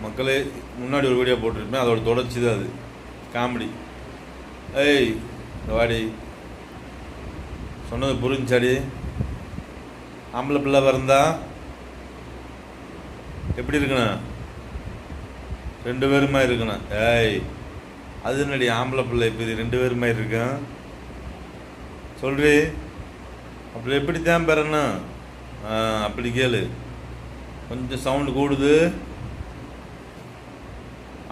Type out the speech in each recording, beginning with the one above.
மக்களே, முன்னாடி ஒரு வீடியோ போட்டிருப்பேன், அதோட தொடர்ச்சி தான் அது. காமெடி. ஏய் வாடி, சொன்னது புரிஞ்சாடி? ஆம்பளை பிள்ளை பிறந்தா எப்படி இருக்கணும்? 2 பேருமா இருக்கணும். ஏய், அது என்னடி ஆம்பளை பிள்ளை இப்போ 2 பேருமா இருக்கேன் சொல்றி? அப்படி எப்படி தான் பெறணும்? அப்படி கேளு. கொஞ்சம் சவுண்டு கூடுது.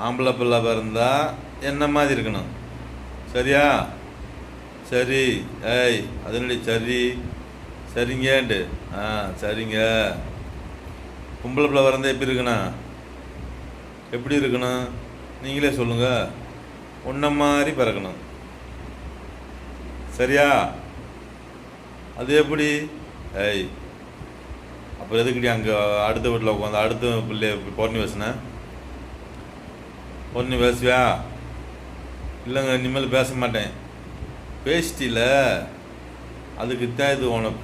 ஆம்பளை பிள்ளை பிறந்தா என்ன மாதிரி இருக்கணும், சரியா? சரி. ஏய், அது என்னடி சரி சரிங்கன்ட்டு? சரிங்க. பொம்பளை பிள்ளை பிறந்தா எப்படி இருக்கணும்? எப்படி இருக்கணும் நீங்களே சொல்லுங்க. உன்ன மாதிரி பிறக்கணும், சரியா? அது எப்படி? ஏய், அப்புறம் எதுக்குடி அங்கே அடுத்த வீட்டில் உட்காந்து அடுத்த பிள்ளைய பொறணி பேசுன? பொறணி பேசுவியா? இல்லைங்க, இனிமேல் பேச மாட்டேன். பேசிட்டில, அதுக்கு தான் இது உனக்கு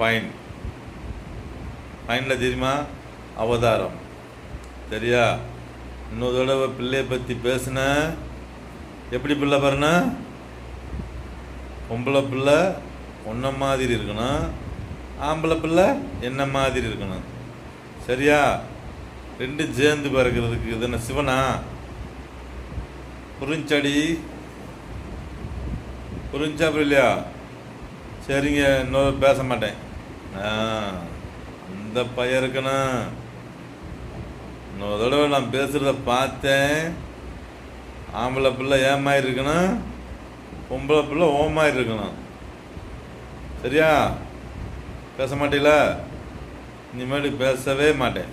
பாயிண்டில் தெரியுமா? அவதாரம், சரியா? இன்னொரு தடவை பிள்ளைய பற்றி பேசுன எப்படி பிள்ளை பாருன? பொம்பளை பிள்ளை உன்ன மாதிரி இருக்கணும், ஆம்பளை பிள்ளை என்ன மாதிரி இருக்கணும், சரியா? 2 சேர்ந்து பிறக்கிறதுக்கு இது என்ன சிவனா? புரிஞ்சாடி? புரிஞ்சா இல்லையா? சரிங்க, இன்னொரு பேச மாட்டேன். அந்த பையன் இருக்கணும். இன்னொரு தடவை நான் பேசுகிறத பார்த்தேன், ஆம்பளை பிள்ளை ஏன் மாதிரி இருக்கணும், பொம்பளை பிள்ளை ஓ மாதிரி இருக்கணும், சரியா? பேச மாட்டீங்களா? இனிமேல் பேசவே மாட்டேன்.